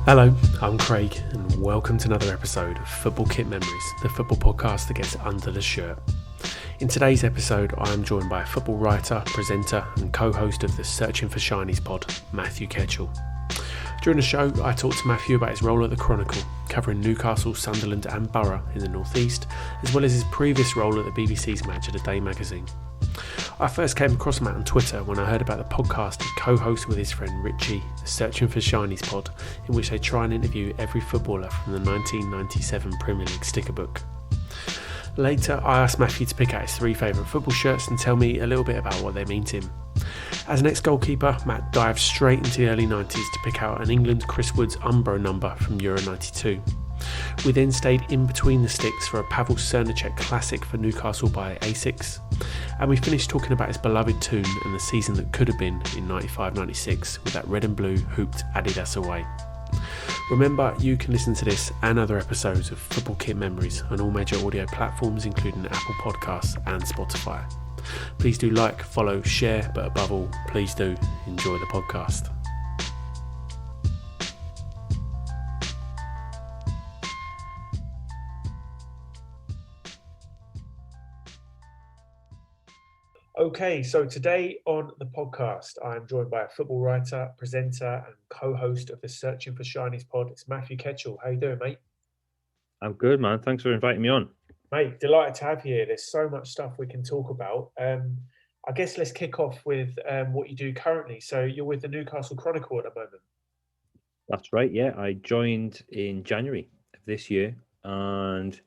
Hello, I'm Craig, and welcome to another episode of Football Kit Memories, the football podcast that gets under the shirt. In today's episode, I am joined by a football writer, presenter, and co-host of the Searching For Shineys Pod, Matthew Ketchell. During the show, I talked to Matthew about his role at the Chronicle, covering Newcastle, Sunderland and Borough in the North East, as well as his previous role at the BBC's Match of the Day magazine. I first came across Matt on Twitter when I heard about the podcast he co-hosts with his friend Richie, the Searching For Shineys Pod, in which they try and interview every footballer from the 1997 Premier League sticker book. Later, I asked Matthew to pick out his three favourite football shirts and tell me a little bit about what they mean to him. As an ex-Goalkeeper, Matt dived straight into the early 90s to pick out an England Chris Woods Umbro number from Euro 92. We then stayed in between the sticks for a Pawel Srnicek classic for Newcastle by Asics, and we finished talking about his beloved Toon and the season that could have been in 95-96 with that red and blue hooped Adidas away. Remember, you can listen to this and other episodes of Football Kit Memories on all major audio platforms including Apple Podcasts and Spotify. Please do like, follow, share, but above all, please do enjoy the podcast. Okay, so today on the podcast, I'm joined by a football writer, presenter, and co-host of the Searching For Shineys Pod. It's Matthew Ketchell. How you doing, mate? I'm good, man. Thanks for inviting me on. Mate, delighted to have you here. There's so much stuff we can talk about. I guess let's kick off with what you do currently. So you're with the Newcastle Chronicle at the moment. That's right, yeah. I joined in January of this year, and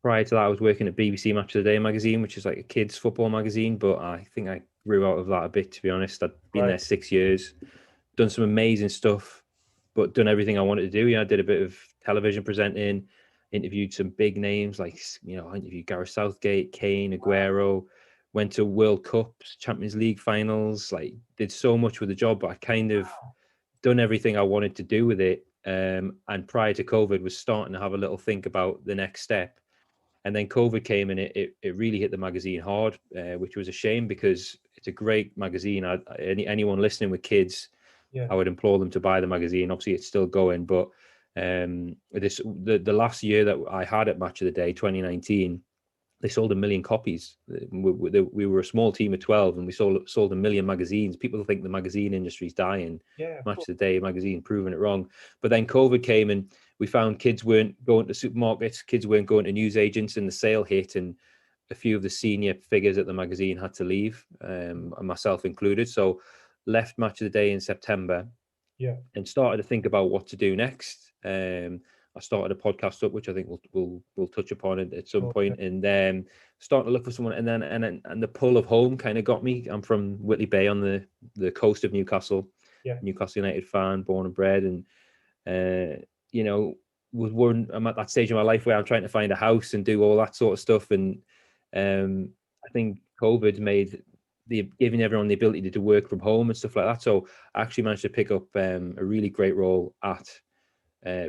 prior to that, I was working at BBC Match of the Day magazine, which is like a kids' football magazine, but I think I grew out of that a bit, to be honest. I'd been there 6 years, done some amazing stuff, but done everything I wanted to do. I did a bit of television presenting, interviewed some big names, like, I interviewed Gareth Southgate, Kane, Aguero, went to World Cups, Champions League finals, like did so much with the job, but I kind of done everything I wanted to do with it. And prior to COVID was starting to have a little think about the next step. And then COVID came and it really hit the magazine hard, which was a shame because it's a great magazine. Anyone listening with kids, I would implore them to buy the magazine. Obviously, it's still going, but the last year that I had at Match of the Day, 2019, they sold 1 million copies. We were a small team of 12 and we sold 1 million magazines. People think the magazine industry's dying. Match of the Day magazine proving it wrong. But then COVID came and we found kids weren't going to supermarkets, kids weren't going to newsagents, and the sale hit, and a few of the senior figures at the magazine had to leave, and myself included. So left Match of the Day in September and started to think about what to do next. I started a podcast up, which I think we'll touch upon at some point, and then starting to look for someone, and the pull of home kind of got me. I'm from Whitley Bay on the coast of Newcastle, Newcastle United fan, born and bred, and I'm at that stage of my life where I'm trying to find a house and do all that sort of stuff, and I think COVID made giving everyone the ability to work from home and stuff like that. So I actually managed to pick up a really great role at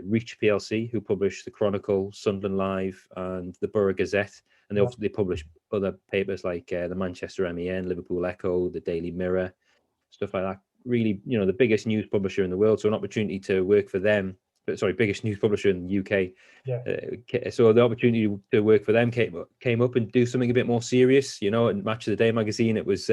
Reach PLC, who publish the Chronicle, Sunderland Live, and the Borough Gazette, and they publish other papers like the Manchester MEN, Liverpool Echo, the Daily Mirror, stuff like that. Really, the biggest news publisher in the world. So an opportunity to work for them. Biggest news publisher in the UK. So the opportunity to work for them came up and do something a bit more serious. And Match of the Day magazine, it was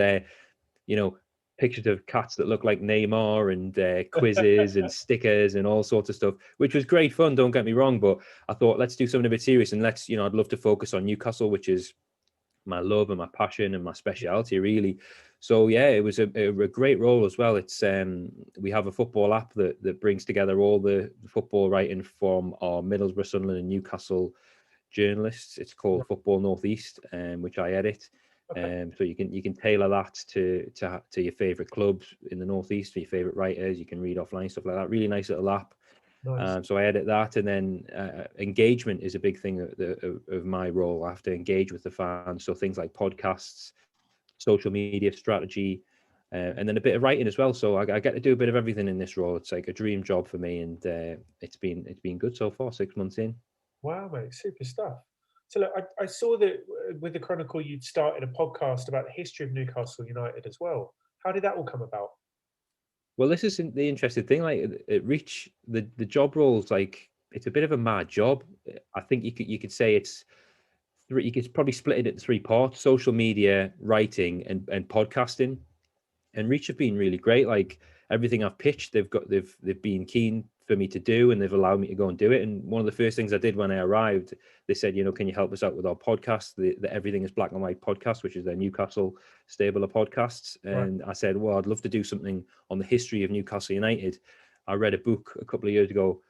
pictures of cats that look like Neymar and quizzes and stickers and all sorts of stuff, which was great fun, don't get me wrong, but I thought, let's do something a bit serious, and I'd love to focus on Newcastle, which is my love and my passion and my speciality, really. So it was a great role as well. It's we have a football app that brings together all the football writing from our Middlesbrough, Sunderland and Newcastle journalists. It's called Football Northeast, which I edit. So you can tailor that to your favourite clubs in the Northeast, to your favourite writers. You can read offline, stuff like that. Really nice little app. Nice. So I edit that, and then engagement is a big thing of my role. I have to engage with the fans, so things like podcasts, social media strategy, and then a bit of writing as well. So I get to do a bit of everything in this role. It's like a dream job for me, and it's been good so far. 6 months in. Wow, mate, super stuff. So look, I saw that with the Chronicle, you'd started a podcast about the history of Newcastle United as well. How did that all come about? Well, this is the interesting thing. Like at Reach, the job roles, like it's a bit of a mad job. I think you could say it's three. You could probably split it into three parts: social media, writing, and podcasting. And Reach have been really great. Like everything I've pitched, they've been keen for me to do, and they've allowed me to go and do it. And one of the first things I did when I arrived, they said, can you help us out with our podcast, the Everything is Black and White podcast, which is their Newcastle stable of podcasts. And I said, well, I'd love to do something on the history of Newcastle United. I read a book a couple of years ago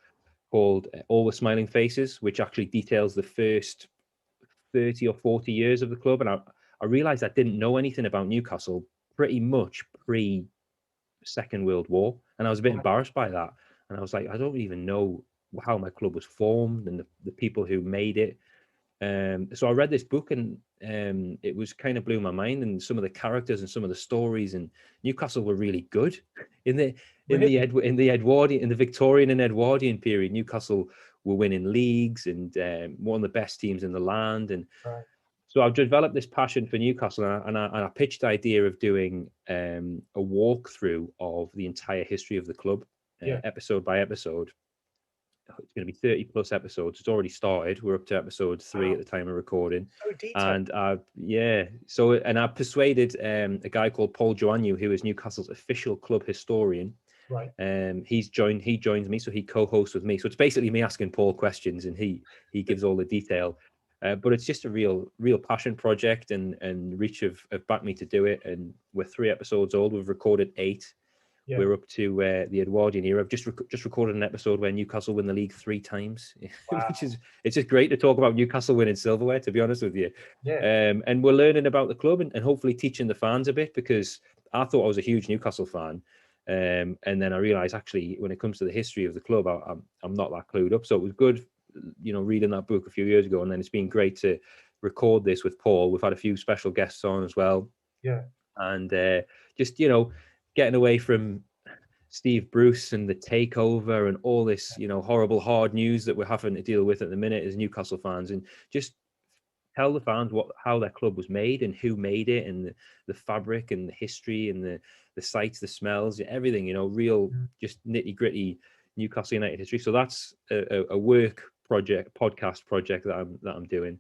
called All the Smiling Faces, which actually details the first 30 or 40 years of the club. And I realized I didn't know anything about Newcastle pretty much pre Second World War. And I was a bit embarrassed by that. And I was like, I don't even know how my club was formed and the people who made it. So I read this book and it was kind of blew my mind, and some of the characters and some of the stories, and Newcastle were really good in the Edwardian, in the Victorian and Edwardian period. Newcastle were winning leagues and one of the best teams in the land. And so I've developed this passion for Newcastle, and I pitched the idea of doing a walkthrough of the entire history of the club, episode by episode. It's going to be 30 plus episodes. It's already started. We're up to episode 3 at the time of recording. So detailed. And I persuaded a guy called Paul Joannou, who is Newcastle's official club historian. Right. He joins me, so he co-hosts with me. So it's basically me asking Paul questions, and he gives all the detail. But it's just a real passion project, and Reach have backed me to do it. And we're 3 episodes old. We've recorded 8. Yeah. We're up to the Edwardian era. I've just recorded an episode where Newcastle win the league 3 times, which is, it's just great to talk about Newcastle winning silverware, to be honest with you. Yeah. And we're learning about the club and hopefully teaching the fans a bit, because I thought I was a huge Newcastle fan. And then I realized actually when it comes to the history of the club, I'm not that clued up. So it was good, reading that book a few years ago. And then it's been great to record this with Paul. We've had a few special guests on as well. Yeah. And just, getting away from Steve Bruce and the takeover and all this, horrible, hard news that we're having to deal with at the minute as Newcastle fans, and just tell the fans how their club was made and who made it, and the fabric and the history and the sights, the smells, everything, real, just nitty gritty Newcastle United history. So that's a work podcast project that I'm doing,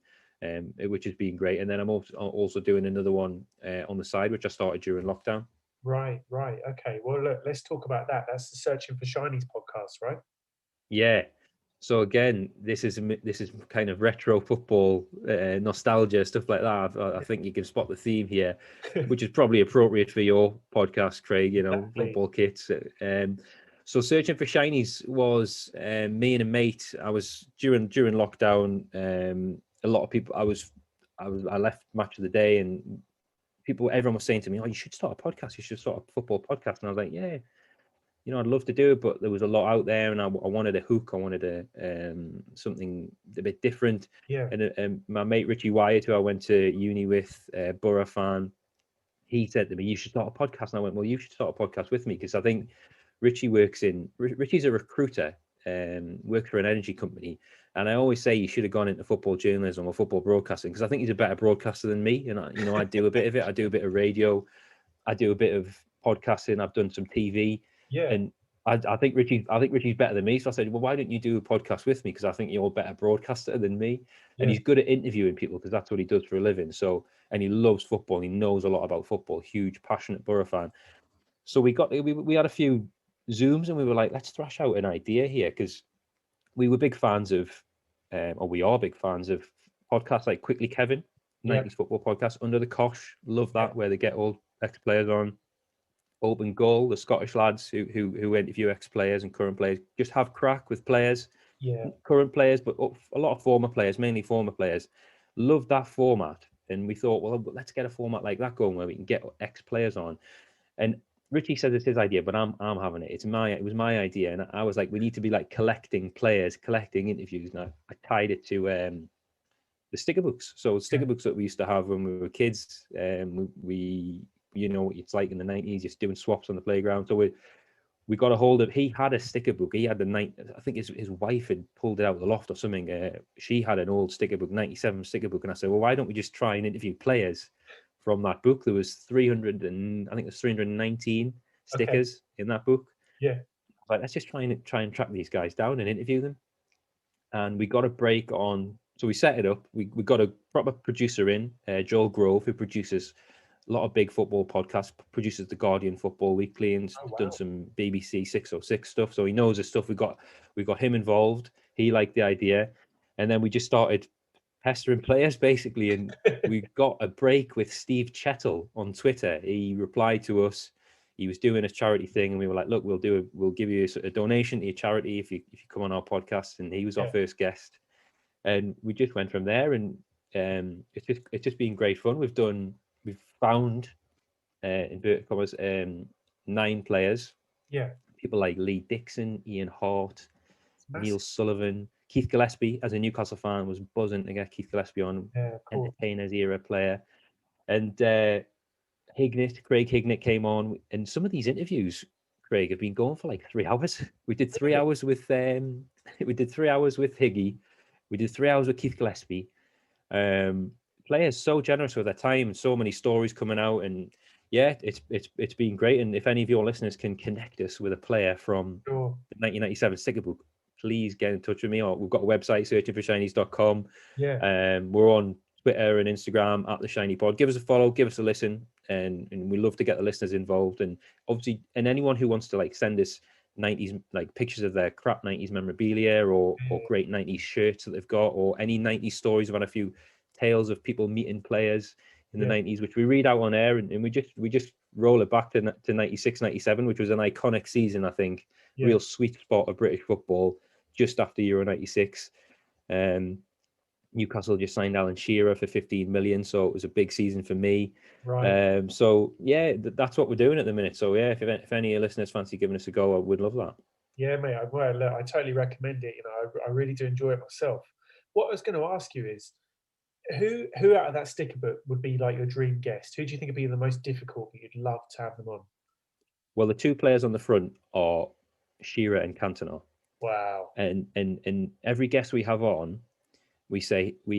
which has been great. And then I'm also doing another one on the side, which I started during lockdown. Right. Okay. Well, look, let's talk about that. That's the Searching for Shineys podcast, right? Yeah. So again, this is kind of retro football nostalgia, stuff like that. I think you can spot the theme here, which is probably appropriate for your podcast, Craig. Exactly. Football kits. So Searching for Shineys was me and a mate. I was during lockdown. A lot of people. I left Match of the Day, and everyone was saying to me, "Oh, you should start a podcast. You should start a football podcast." And I was like, "Yeah, I'd love to do it, but there was a lot out there, and I wanted a hook. I wanted something a bit different." Yeah. And my mate Richie Wyatt, who I went to uni with, Borough fan, he said to me, "You should start a podcast." And I went, "Well, you should start a podcast with me," because I think Richie's a recruiter, works for an energy company. And I always say you should have gone into football journalism or football broadcasting, because I think he's a better broadcaster than me. And I do a bit of it. I do a bit of radio. I do a bit of podcasting. I've done some TV. Yeah. And I think Richie's better than me. So I said, well, why don't you do a podcast with me? Because I think you're a better broadcaster than me. Yeah. And he's good at interviewing people, because that's what he does for a living. So, and he loves football. He knows a lot about football. Huge, passionate Borough fan. So we had a few Zooms, and we were like, let's thrash out an idea here, because we were big fans of, or we are big fans of podcasts like Quickly Kevin, 90s football podcast, Under the Cosh, love that, where they get all ex-players on. Open Goal, the Scottish lads who interview ex-players and current players, just have crack with players, current players, but a lot of former players, mainly former players. Love that format, and we thought, well, let's get a format like that going where we can get ex-players on. And Richie says it's his idea, but I'm having it. It was my idea, and I was like, we need to be like collecting players, collecting interviews. And I tied it to the sticker books. So sticker books that we used to have when we were kids. We it's like in the 90s, just doing swaps on the playground. So we got a hold of. He had a sticker book. He had I think his wife had pulled it out of the loft or something. She had an old sticker book, 97 sticker book, and I said, well, why don't we just try and interview players from that book? There was 319 stickers in that book. Yeah. But let's just try and track these guys down and interview them. And we got a break on. So we set it up. We got a proper producer in, Joel Grove, who produces a lot of big football podcasts, produces the Guardian Football Weekly, and done some BBC 606 stuff. So he knows the stuff. We got him involved. He liked the idea, and then we just started pestering players basically, and we got a break with Steve Ketchell on Twitter. He replied to us. He was doing a charity thing, and we were like, "Look, we'll give you a donation to your charity if you come on our podcast." And he was our first guest, and we just went from there. And it's just been great fun. We've found inverted commas 9 players. Yeah. People like Lee Dixon, Ian Hart, Neil Sullivan, Keith Gillespie. As a Newcastle fan, was buzzing to get Keith Gillespie on. Entertainers era player, and Craig Hignett came on, and some of these interviews, Craig, have been going for like 3 hours. We did 3 hours with we did 3 hours with Higgy, we did 3 hours with Keith Gillespie. Players so generous with their time, and so many stories coming out, and yeah, it's been great. And if any of your listeners can connect us with a player from the 1997 sticker book, please get in touch with me. Or we've got a website, searchingforshineys.com. We're on Twitter and Instagram at the Shiny Pod. Give us a follow, give us a listen, and we love to get the listeners involved. And obviously, and anyone who wants to like send us 90s like pictures of their crap 90s memorabilia or great 90s shirts that they've got, or any 90s stories. I've had a few tales of people meeting players in the 90s, which we read out on air, and we just roll it back to 96, 97, which was an iconic season, I think. Real sweet spot of British football just after Euro 96. Newcastle just signed Alan Shearer for 15 million, so it was a big season for me. So yeah, that's what we're doing at the minute. So yeah, if any of your listeners fancy giving us a go, I would love that. Yeah, mate, I totally recommend it. You know, I really do enjoy it myself. What I was going to ask you is, who out of that sticker book would be like your dream guest? Who do you think would be the most difficult, but you'd love to have them on? Well, the 2 players on the front are Shearer and Cantona. Wow. And every guest we have on, we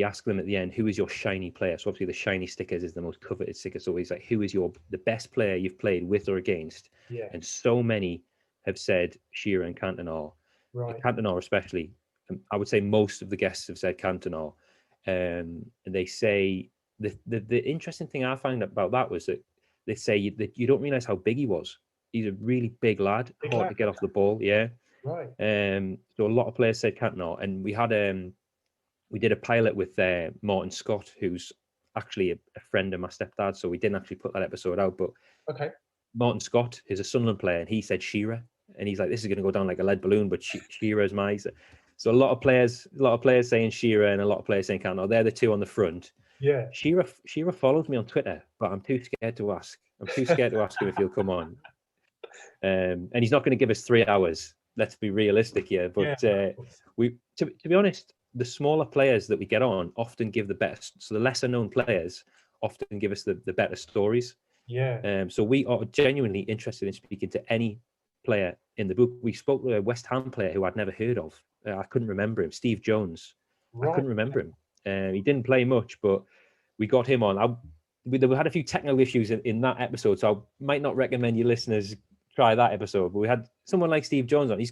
ask them at the end, who is your shiny player? So obviously the shiny stickers is the most coveted sticker. So he's like, who is the best player you've played with or against? Yeah. And so many have said Shearer and Cantona. Right. Cantona especially. I would say most of the guests have said Cantona. And they say the interesting thing I found about that was that they say that you don't realize how big he was. He's a really big lad, hard to get off the ball. Yeah. Right. So a lot of players said Cantona, and we did a pilot with Martin Scott, who's actually a friend of my stepdad. So we didn't actually put that episode out, but Martin Scott is a Sunderland player, and he said Shearer, and he's like, this is going to go down like a lead balloon, but Shearer's my. So a lot of players saying Shearer, and a lot of players saying Cantona. They're the 2 on the front. Yeah. Shearer follows me on Twitter, but I'm too scared to ask. I'm too scared to ask him if he'll come on. And he's not going to give us 3 hours. Let's be realistic here. But to be honest, the smaller players that we get on often give the best. So the lesser known players often give us the better stories. Yeah. So we are genuinely interested in speaking to any player in the book. We spoke to a West Ham player who I'd never heard of. I couldn't remember him. Steve Jones. Right. I couldn't remember him. He didn't play much, but we got him on. We had a few technical issues in that episode, so I might not recommend your listeners try that episode. But we had someone like Steve Jones on. I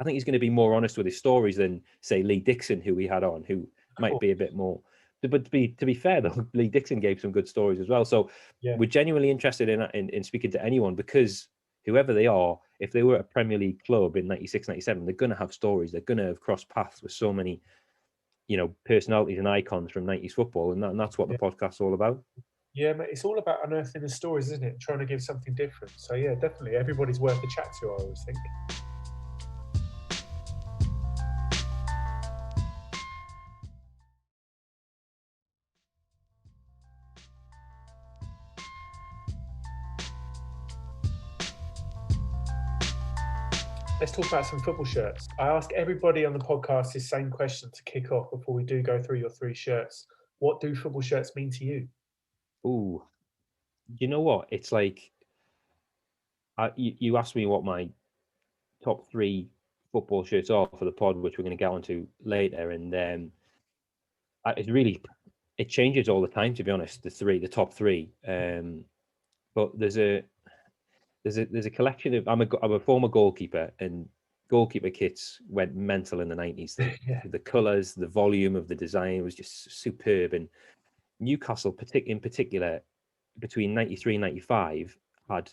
think he's going to be more honest with his stories than, say, Lee Dixon, who we had on, who might be a bit more. But to be fair, though, Lee Dixon gave some good stories as well. So we're genuinely interested in speaking to anyone, because whoever they are, if they were at a Premier League club in 96, 97, they're going to have stories. They're going to have crossed paths with so many, personalities and icons from 90s football. And that's what the podcast's all about. Yeah, mate, it's all about unearthing the stories, isn't it? Trying to give something different. So yeah, definitely. Everybody's worth a chat to, I always think. Let's talk about some football shirts. I ask everybody on the podcast this same question to kick off before we do go through your 3 shirts. What do football shirts mean to you? Ooh, you know what? It's like, you asked me what my top 3 football shirts are for the pod, which we're going to get onto later. And it changes all the time, to be honest, the top 3. But there's there's a collection of I'm a former goalkeeper, and goalkeeper kits went mental in the 90s. The colours, the volume of the design was just superb. And Newcastle, in particular, between 93 and 95, had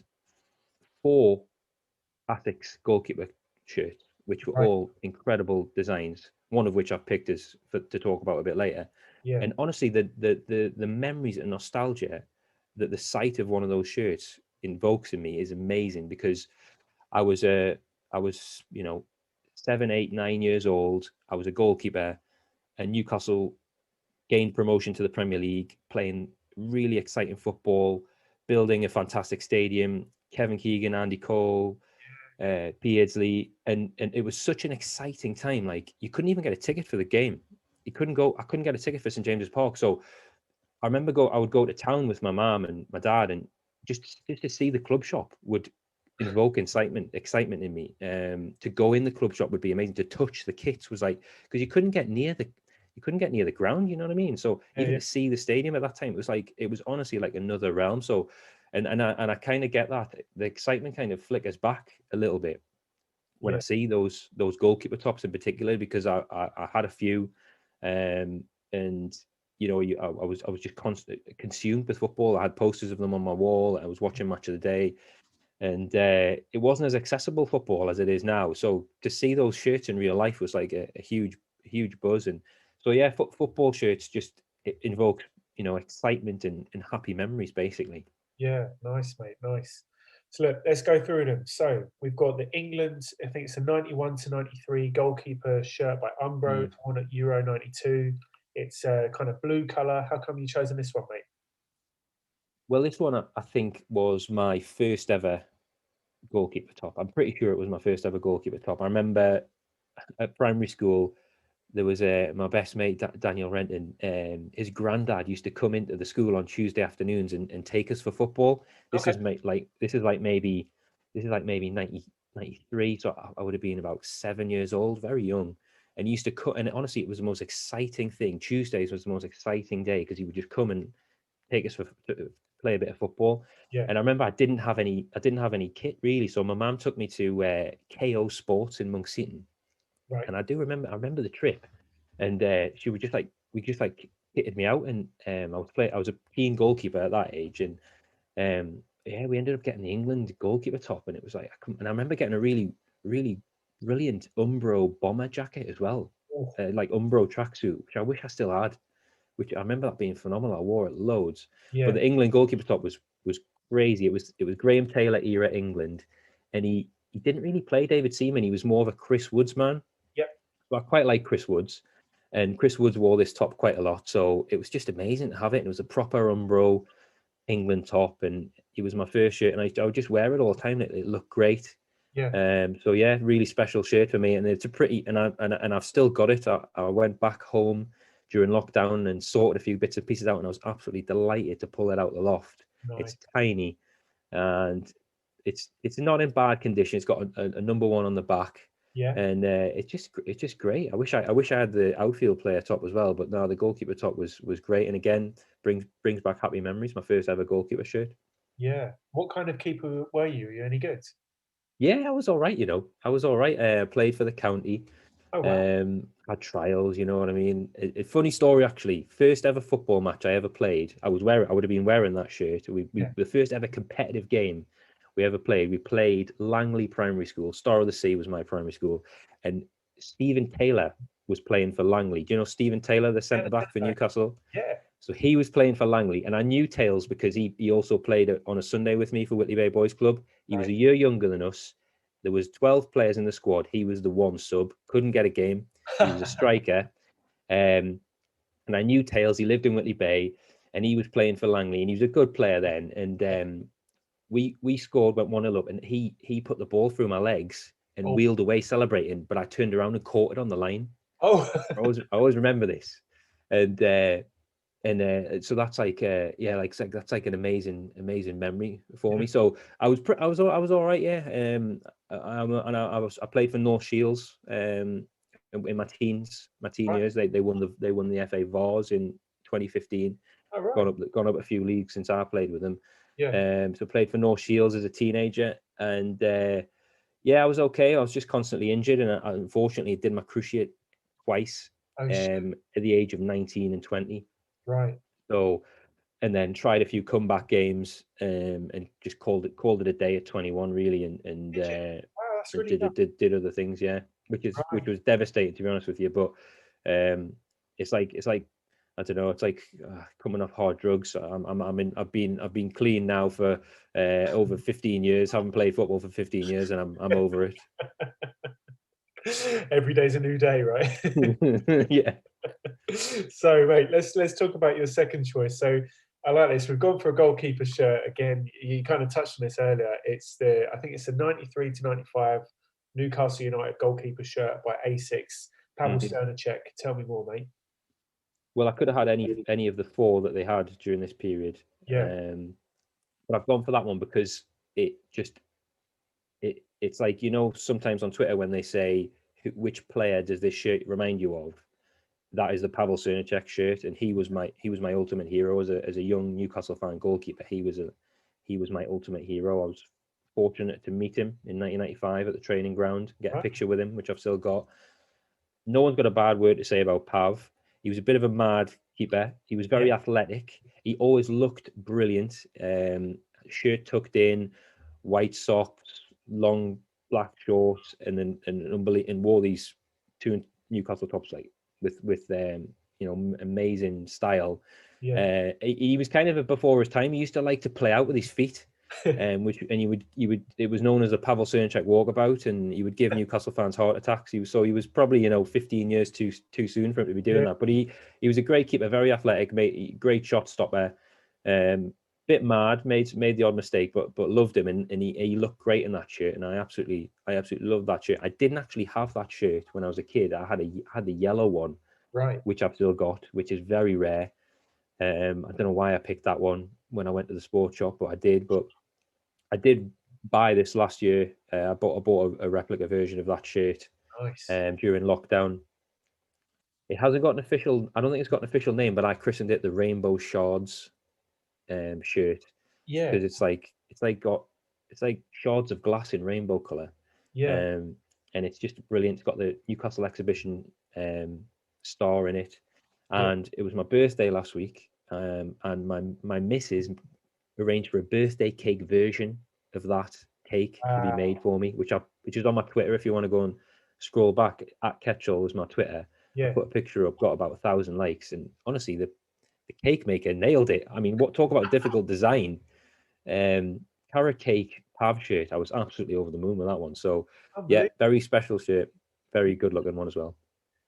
4 Asics goalkeeper shirts, which were Right. all incredible designs. One of which I've picked to talk about a bit later. Yeah. And honestly, the memories and nostalgia that the sight of one of those shirts invokes in me is amazing, because I was 7, 8, 9 years old. I was a goalkeeper, and Newcastle gained promotion to the Premier League, playing really exciting football, building a fantastic stadium. Kevin Keegan, Andy Cole, Beardsley, and it was such an exciting time. Like, you couldn't even get a ticket for the game. I couldn't get a ticket for St James's Park. So I remember I would go to town with my mom and my dad, and just to see the club shop would invoke excitement in me. To go in the club shop would be amazing. To touch the kits was like, because you couldn't get near the ground, you know what I mean? So even to see the stadium at that time, it was honestly like another realm. So and I kind of get that the excitement kind of flickers back a little bit when I see those goalkeeper tops in particular, because I had a few, and I was just constantly consumed with football. I had posters of them on my wall. I was watching Match of the Day, and it wasn't as accessible football as it is now. So to see those shirts in real life was like a huge buzz. And so football shirts just invoke excitement and happy memories, basically. Yeah, nice, mate, nice. So look, let's go through them. So we've got the England, I think it's a 91 to 93 goalkeeper shirt by Umbro, won at Euro 92. It's a kind of blue colour. How come you chosen this one, mate? Well, this one I think was my first ever goalkeeper top. I'm pretty sure it was my first ever goalkeeper top. I remember at primary school, there was my best mate, Daniel Renton. His granddad used to come into the school on Tuesday afternoons and take us for football. This is like maybe 93. So I would have been about 7 years old, very young. And he used to cut, and honestly, it was the most exciting thing. Tuesdays was the most exciting day, because he would just come and take us to play a bit of football. Yeah. And I remember I didn't have any kit really, so my mum took me to KO Sports in Monk Seaton. Right. And I remember the trip, and she would just kitted me out, and I was a keen goalkeeper at that age, and we ended up getting the England goalkeeper top, and it was like, and I remember getting a really, really brilliant Umbro bomber jacket as well, like Umbro tracksuit, which I wish I still had. Which I remember that being phenomenal. I wore it loads. Yeah. But the England goalkeeper top was crazy. It was Graham Taylor era England, and he didn't really play David Seaman. He was more of a Chris Woods man. Yep. So I quite like Chris Woods, and Chris Woods wore this top quite a lot. So it was just amazing to have it. And it was a proper Umbro England top, and it was my first shirt, and I would just wear it all the time. It looked great. Yeah. So yeah, really special shirt for me, and it's a pretty, and I've still got it. I went back home during lockdown and sorted a few bits and pieces out, and I was absolutely delighted to pull it out the loft. Nice. It's tiny, and it's not in bad condition. It's got a number 1 on the back. Yeah. And it's just great. I wish I had the outfield player top as well, but no, the goalkeeper top was great, and again brings back happy memories. My first ever goalkeeper shirt. Yeah. What kind of keeper were you? Are you any good? Yeah, I was all right. I was all right. Played for the county. Oh, wow. Had trials, you know what I mean. A funny story actually. First ever football match I ever played. I would have been wearing that shirt. The first ever competitive game we ever played. We played Langley Primary School. Star of the Sea was my primary school, and Stephen Taylor was playing for Langley. Do you know Stephen Taylor, the centre back for Newcastle? Yeah. So he was playing for Langley, and I knew Tails because he also played on a Sunday with me for Whitley Bay Boys Club. He was a year younger than us. There was 12 players in the squad. He was the one sub. Couldn't get a game. He was a striker. And I knew Tails. He lived in Whitley Bay, and he was playing for Langley, and he was a good player then. And we scored, went 1-0 up, and he put the ball through my legs and wheeled away celebrating, but I turned around and caught it on the line. Oh. I always remember this. And so that's like that's like an amazing memory for me. So I was all right, yeah. I played for North Shields in my teen years. They won the FA Vars in 2015. Oh, right. Gone up a few leagues since I played with them. Yeah. So played for North Shields as a teenager, and I was okay. I was just constantly injured, and I unfortunately did my cruciate twice Oh, at the age of 19 and 20. right. So, and then tried a few comeback games, and just called it a day at 21, really, and Did you? Wow, that's and really young. did other things, which Right. was devastating, to be honest with you. But it's like I don't know, it's like coming off hard drugs. I've been clean now for over 15 years. Haven't played football for 15 years, and I'm over it. Every day's a new day, right? Yeah. So, mate, let's talk about your second choice. So, I like this. We've gone for a goalkeeper shirt again. You kind of touched on this earlier. I think it's the 93 to 95 Newcastle United goalkeeper shirt by Asics. Pawel Mhm. Srnicek. Tell me more, mate. Well, I could have had any of the four that they had during this period, Yeah, but I've gone for that one because it just it's like, sometimes on Twitter when they say which player does this shirt remind you of, that is the Pawel Srnicek shirt, and he was my ultimate hero as a young Newcastle fan goalkeeper. He was my ultimate hero. I was fortunate to meet him in 1995 at the training ground, get a right. picture with him, which I've still got. No one's got a bad word to say about Pav. He was a bit of a mad keeper. He was very athletic. He always looked brilliant. Shirt tucked in, white socks, long black shorts, and then and wore these two Newcastle tops like with amazing style. Yeah, He was kind of before his time. He used to like to play out with his feet, it was known as the Pawel Srnicek walkabout, and he would give Newcastle fans heart attacks. He was probably 15 years too soon for him to be doing yeah, that. But he was a great keeper, very athletic, great shot stopper. Bit mad, made the odd mistake, but loved him, and he looked great in that shirt, and I absolutely loved that shirt. I didn't actually have that shirt when I was a kid. I had the yellow one, right. which I've still got, which is very rare. I don't know why I picked that one when I went to the sports shop, but I did. But I did buy this last year. I bought a replica version of that shirt Nice. during lockdown. It hasn't got an official. I don't think it's got an official name, but I christened it the Rainbow Shards shirt, Yeah, because it's like shards of glass in rainbow color, yeah, and it's just brilliant. It's got the Newcastle exhibition star in it, yeah. and it was my birthday last week, and my missus arranged for a birthday cake version of that cake to be made for me, which is on my Twitter. If you want to go and scroll back, at Ketchell was my Twitter. I Yeah. put a picture up, got about 1,000 likes, and honestly, the cake maker nailed it. I mean, talk about difficult design. Carrot cake Pav shirt. I was absolutely over the moon with that one. So yeah, Unbelievable. very special shirt, very good looking one as well.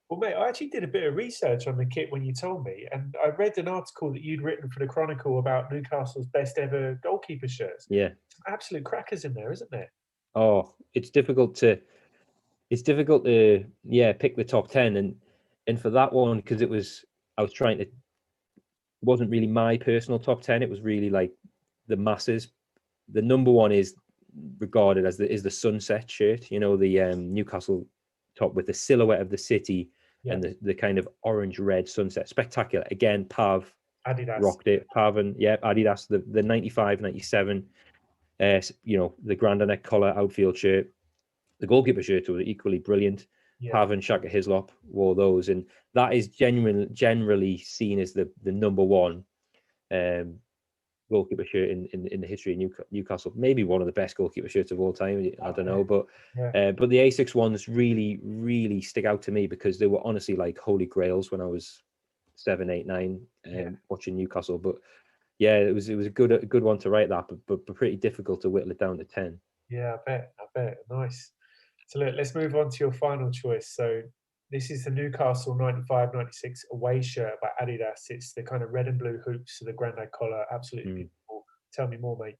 Well, mate, I actually did a bit of research on the kit when you told me, and I read an article that you'd written for the Chronicle about Newcastle's best ever goalkeeper shirts. Yeah. Some absolute crackers in there, isn't there? Oh, it's difficult to pick the top 10, and for that one, because I was trying to, wasn't really my personal top 10. It was really like the masses. The number one is regarded as the sunset shirt. The Newcastle top with the silhouette of the city Yeah. and the kind of orange red sunset. Spectacular. Again, Pav Adidas. rocked it. Pav and Adidas, the 95, 97. The Granda neck collar outfield shirt. The goalkeeper shirt was equally brilliant. Yeah. Pav and Shaka Hislop wore those, and that is generally seen as the number one goalkeeper shirt in the history of Newcastle. Maybe one of the best goalkeeper shirts of all time. I don't know, but but the Asics ones really stick out to me because they were honestly like holy grails when I was 7, 8, 9, watching Newcastle. But yeah, it was a good one to write that, but pretty difficult to whittle it down to 10. Yeah, I bet. Nice. So look, let's move on to your final choice. So this is the Newcastle 95-96 away shirt by Adidas. It's the kind of red and blue hoops to the grandad collar. Absolutely beautiful. Tell me more, mate.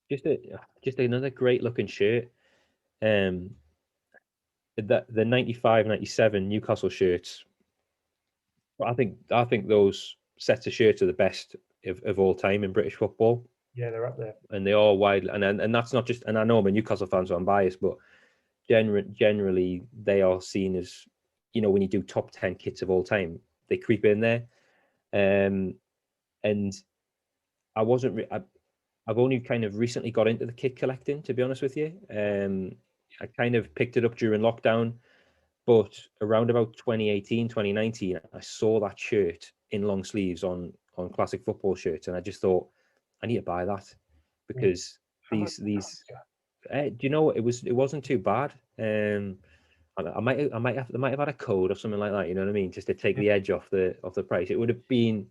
Just another great looking shirt. The 95-97 Newcastle shirts. I think those sets of shirts are the best of all time in British football. Yeah, they're up there. And they are wide, and that's not just. And I know I'm a Newcastle fan, so I'm biased, but generally they are seen as, when you do top 10 kits of all time, they creep in there. And I wasn't. I've only kind of recently got into the kit collecting, to be honest with you. I kind of picked it up during lockdown, but around about 2018, 2019, I saw that shirt in long sleeves on classic football shirts, and I just thought, I need to buy that because How much? these do you know, it wasn't too bad. I might have had a code or something like that, you know what I mean, just to take the edge off the price. It would have been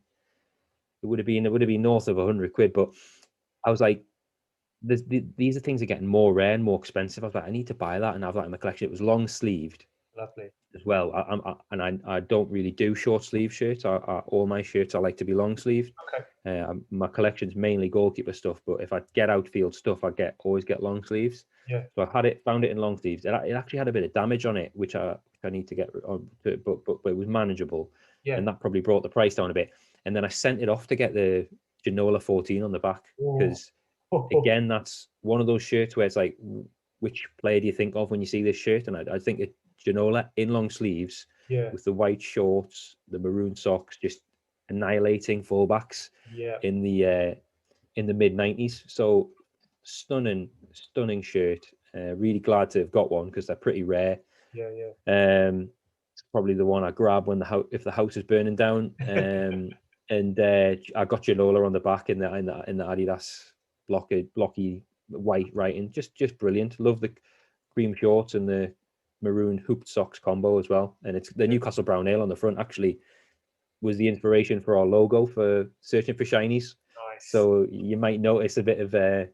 north of 100 quid, but I was like, these are things are getting more rare and more expensive. I was like, I need to buy that and have that in my collection. It was long sleeved. Lovely. As well. I don't really do short sleeve shirts. All my shirts I like to be long sleeved. Okay. My collection's mainly goalkeeper stuff, but if I get outfield stuff, I always get long sleeves. Yeah. So found it in long sleeves. It actually had a bit of damage on it, which I need to get on to, but it was manageable. Yeah. And that probably brought the price down a bit. And then I sent it off to get the Ginola 14 on the back because again, that's one of those shirts where it's like, which player do you think of when you see this shirt? And I think it Ginola in long sleeves with the white shorts, the maroon socks, just annihilating fullbacks in the mid 90s. So stunning shirt. Really glad to have got one because they're pretty rare. It's probably the one I grab when if the house is burning down. And I got Ginola on the back in the Adidas blocky white writing. Just brilliant. Love the cream shorts and the maroon hooped socks combo as well. And it's the Newcastle brown ale on the front actually was the inspiration for our logo for Searching for Shineys. Nice. So you might notice a bit of a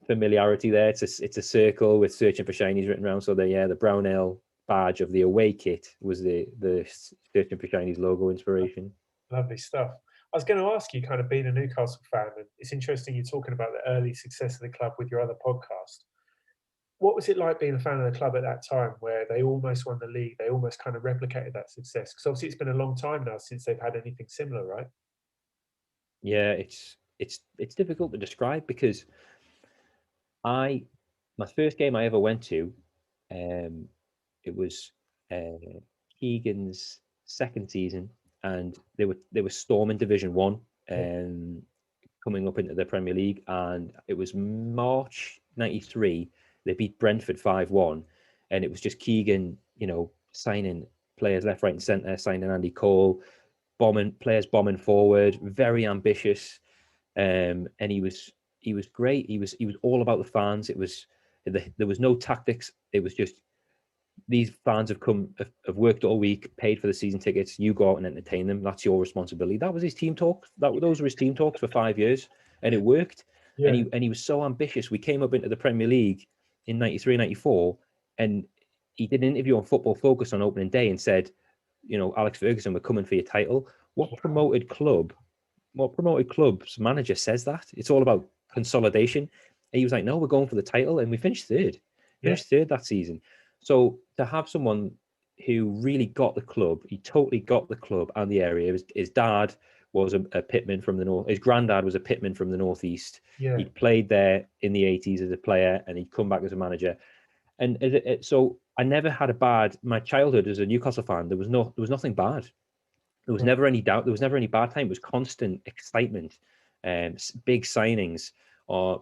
familiarity there. It's a circle with Searching for Shineys written around. So the brown ale badge of the away kit was the Searching for Shineys logo inspiration. Lovely stuff. I was going to ask you, kind of being a Newcastle fan, and it's interesting you're talking about the early success of the club with your other podcast. What was it like being a fan of the club at that time where they almost won the league? They almost kind of replicated that success? Because obviously it's been a long time now since they've had anything similar, right? Yeah, it's difficult to describe because my first game I ever went to, it was Keegan's second season, and they were storming Division 1 coming up into the Premier League, and it was March '93. They beat Brentford 5-1, and it was just Keegan, signing players left, right, and centre, signing Andy Cole, players bombing forward, very ambitious, and he was great. He was all about the fans. There was no tactics. It was just these fans have worked all week, paid for the season tickets. You go out and entertain them. That's your responsibility. That was his team talk. Those were his team talks for 5 years, and it worked. Yeah. And he was so ambitious. We came up into the Premier League in '93, '94, and he did an interview on Football Focus on opening day and said, Alex Ferguson, we're coming for your title. What promoted club's manager says that? It's all about consolidation. And he was like, no, we're going for the title, and we finished third. Third that season. So to have someone who really got the club, he totally got the club and the area. His dad was a pitman from the north. His granddad was a pitman from the northeast. Yeah. He played there in the '80s as a player, and he'd come back as a manager. And so I never had my childhood as a Newcastle fan. There was nothing bad. There was never any doubt. There was never any bad time. It was constant excitement, big signings, or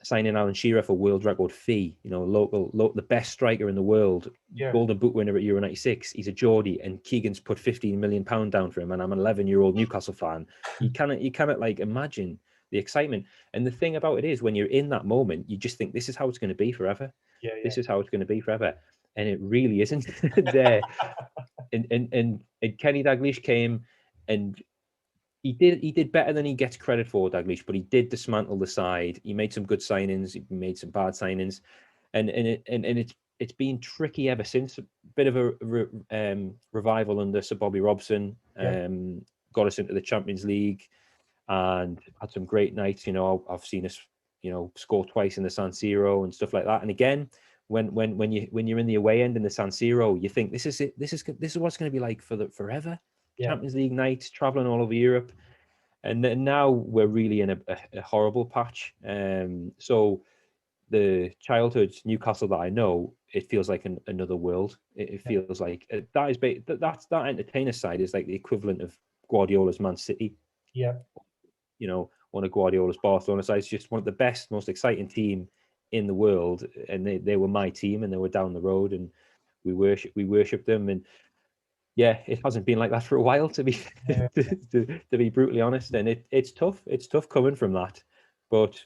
signing Alan Shearer for world record fee. The best striker in the world, Golden Boot winner at Euro '96. He's a Geordie, and Keegan's put £15 million down for him. And I'm an 11-year-old Newcastle fan. You cannot like imagine the excitement. And the thing about it is, when you're in that moment, you just think this is how it's going to be forever. This is how it's going to be forever, and it really isn't there. And Kenny Dalglish came, and he did better than he gets credit for, Dalglish, but he did dismantle the side. He made some good signings, he made some bad signings, and it's been tricky ever since. A bit of a revival under Sir Bobby Robson, got us into the Champions League, and had some great nights. I've seen us, score twice in the San Siro and stuff like that. And again, when you're in the away end in the San Siro, you think this is it. This is what it's going to be like for forever. Champions League nights, traveling all over Europe, and now we're really in a horrible patch. So the childhood Newcastle that I know, it feels like another world. It feels like that entertainer side is like the equivalent of Guardiola's Man City. Yeah, one of Guardiola's Barcelona sides, just one of the best, most exciting team in the world, and they were my team, and they were down the road, and we worship them. And yeah, it hasn't been like that for a while, to be to be brutally honest, and it's tough coming from that, but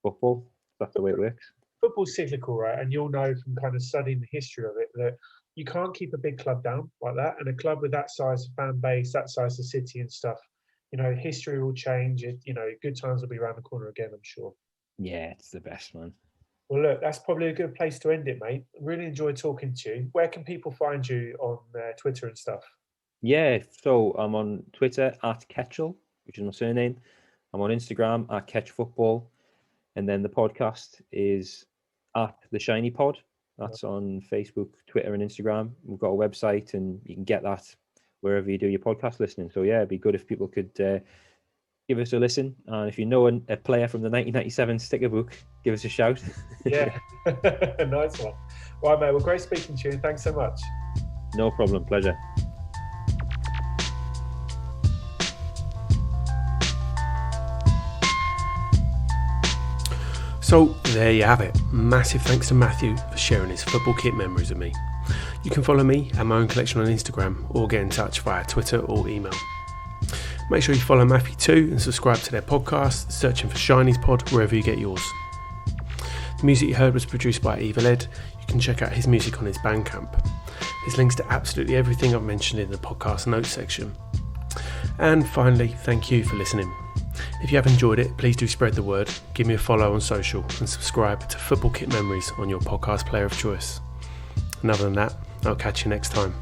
football, that's the way it works. Football's cyclical, right? And you'll know from kind of studying the history of it that you can't keep a big club down like that, and a club with that size of fan base, that size of city and stuff, history will change. Good times will be around the corner again, I'm sure. Yeah, it's the best, man. Well, look, that's probably a good place to end it, mate. Really enjoyed talking to you. Where can people find you on Twitter and stuff? Yeah, so I'm on Twitter at Ketchell, which is my surname. I'm on Instagram at KetchFootball. And then the podcast is at The Shiny Pod. That's on Facebook, Twitter, and Instagram. We've got a website, and you can get that wherever you do your podcast listening. So yeah, it'd be good if people could give us a listen. And if you know a player from the 1997 sticker book, give us a shout. Yeah, nice one. Right, mate. Well, great speaking to you. Thanks so much. No problem. Pleasure. So there you have it. Massive thanks to Matthew for sharing his football kit memories with me. You can follow me and my own collection on Instagram, or get in touch via Twitter or email. Make sure you follow Matthew too and subscribe to their podcast, Searching For Shineys Pod, wherever you get yours. The music you heard was produced by Evil Ed. You can check out his music on his Bandcamp. There's links to absolutely everything I've mentioned in the podcast notes section. And finally, thank you for listening. If you have enjoyed it, please do spread the word, give me a follow on social, and subscribe to Football Kit Memories on your podcast player of choice. And other than that, I'll catch you next time.